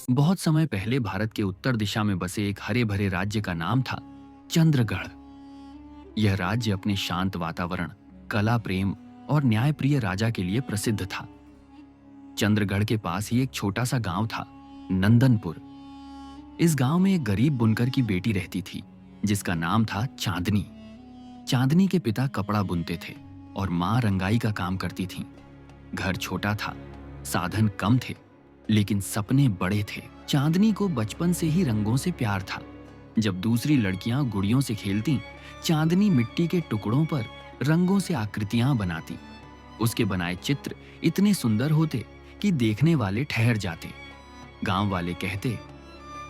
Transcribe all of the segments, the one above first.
बहुत समय पहले भारत के उत्तर दिशा में बसे एक हरे भरे राज्य का नाम था चंद्रगढ़। यह राज्य अपने शांत वातावरण, कला प्रेम और न्यायप्रिय राजा के लिए प्रसिद्ध था। चंद्रगढ़ के पास ही एक छोटा सा गांव था, नंदनपुर। इस गांव में एक गरीब बुनकर की बेटी रहती थी, जिसका नाम था चांदनी। चांदनी के पिता कपड़ा बुनते थे और मां रंगाई का काम करती थीं। घर छोटा था, साधन कम थे, लेकिन सपने बड़े थे। चांदनी को बचपन से ही रंगों से प्यार था। जब दूसरी लड़कियां गुड़ियों से खेलती, चांदनी मिट्टी के टुकड़ों पर रंगों से आकृतियां बनाती। उसके बनाए चित्र इतने सुंदर होते कि देखने वाले ठहर जाते। गांव वाले कहते,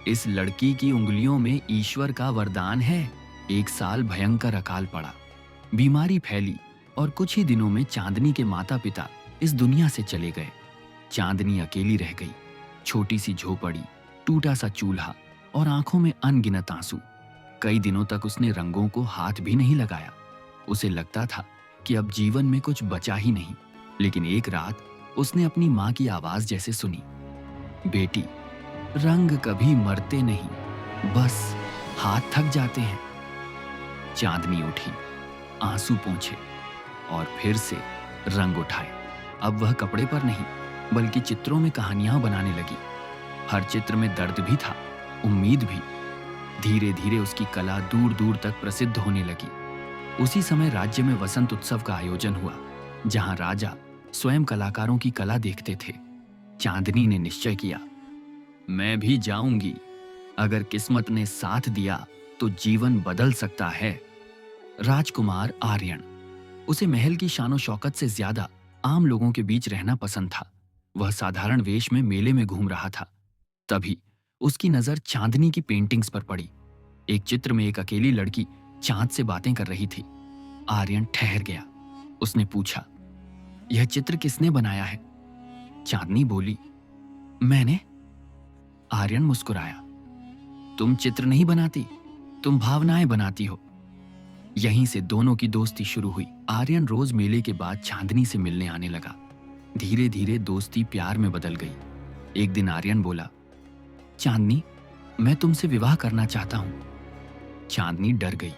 इस लड़की की उंगलियों में ईश्वर का वरदान है। एक साल भयंकर अकाल पड़ा, बीमारी फैली और कुछ ही दिनों में चांदनी के माता पिता इस दुनिया से चले गए। चांदनी अकेली रह गई। छोटी सी झोपड़ी, टूटा सा चूल्हा और आंखों में अनगिनत आंसू। कई दिनों तक उसने रंगों को हाथ भी नहीं लगाया। उसे लगता था कि अब जीवन में कुछ बचा ही नहीं। लेकिन एक रात उसने अपनी मां की आवाज जैसे सुनी, बेटी, रंग कभी मरते नहीं, बस हाथ थक जाते हैं। चांदनी उठी, आंसू पोंछे और फिर से रंग उठाए। अब वह कपड़े पर नहीं, बल्कि चित्रों में कहानियां बनाने लगी। हर चित्र में दर्द भी था, उम्मीद भी। धीरे धीरे उसकी कला दूर दूर तक प्रसिद्ध होने लगी। उसी समय राज्य में वसंत उत्सव का आयोजन हुआ, जहां राजा स्वयं कलाकारों की कला देखते थे। चांदनी ने निश्चय किया, मैं भी जाऊंगी। अगर किस्मत ने साथ दिया तो जीवन बदल सकता है। राजकुमार आर्यन, उसे महल की शानो शौकत से ज्यादा आम लोगों के बीच रहना पसंद था। वह साधारण वेश में मेले में घूम रहा था। तभी उसकी नजर चांदनी की पेंटिंग्स पर पड़ी। एक चित्र में एक अकेली लड़की चांद से बातें कर रही थी। आर्यन ठहर गया। उसने पूछा, यह चित्र किसने बनाया है? चांदनी बोली, मैंने। आर्यन मुस्कुराया, तुम चित्र नहीं बनाती, तुम भावनाएं बनाती हो। यहीं से दोनों की दोस्ती शुरू हुई। आर्यन रोज मेले के बाद चांदनी से मिलने आने लगा। धीरे धीरे दोस्ती प्यार में बदल गई। एक दिन आर्यन बोला, चांदनी, मैं तुमसे विवाह करना चाहता हूं। चांदनी डर गई।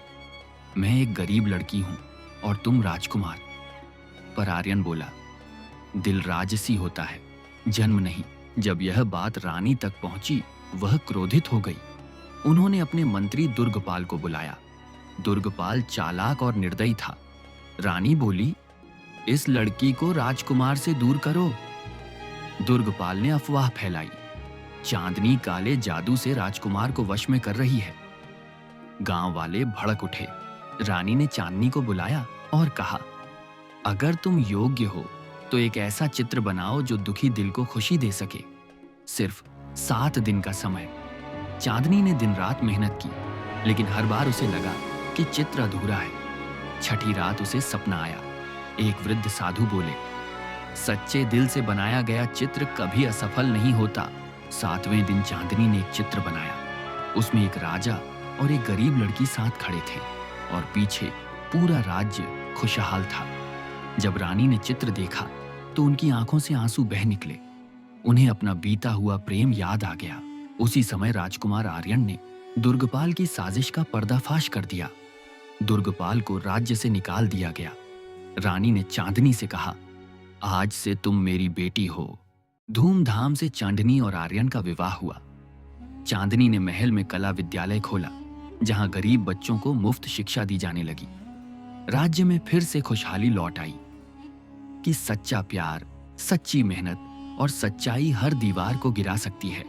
मैं एक गरीब लड़की हूं और तुम राजकुमार। पर आर्यन बोला, दिल राजसी होता है, जन्म नहीं। जब यह बात रानी तक पहुंची, वह क्रोधित हो गई। उन्होंने अपने मंत्री दुर्गपाल को बुलाया। दुर्गपाल चालाक और निर्दयी था। रानी बोली, इस लड़की को राजकुमार से दूर करो। दुर्गपाल ने अफवाह फैलाई, चांदनी काले जादू से राजकुमार को वश में कर रही है। गांव वाले भड़क उठे। रानी ने चांदनी को बुलाया और कहा, अगर तुम योग्य हो तो एक ऐसा चित्र बनाओ जो दुखी दिल को खुशी दे सके। सिर्फ 7 दिन का समय। चांदनी ने दिन रात मेहनत की, लेकिन हर बार उसे लगा कि चित्र अधूरा है। छठी रात उसे सपना आया। एक वृद्ध साधु बोले, सच्चे दिल से बनाया गया चित्र कभी असफल नहीं होता। 7वें दिन चांदनी ने एक चित्र बनाया। उसमें एक राजा और एक गरीब लड़की साथ खड़े थे और पीछे पूरा राज्य खुशहाल था। जब रानी ने चित्र देखा तो उनकी आंखों से आंसू बह निकले। उन्हें अपना बीता हुआ प्रेम याद आ गया। उसी समय राजकुमार आर्यन ने दुर्गपाल की साजिश का पर्दाफाश कर दिया। दुर्गपाल को राज्य से निकाल दिया गया। रानी ने चांदनी से कहा, आज से तुम मेरी बेटी हो। धूमधाम से चांदनी और आर्यन का विवाह हुआ। चांदनी ने महल में कला विद्यालय खोला, जहां गरीब बच्चों को मुफ्त शिक्षा दी जाने लगी। राज्य में फिर से खुशहाली लौट आई कि सच्चा प्यार, सच्ची मेहनत और सच्चाई हर दीवार को गिरा सकती है।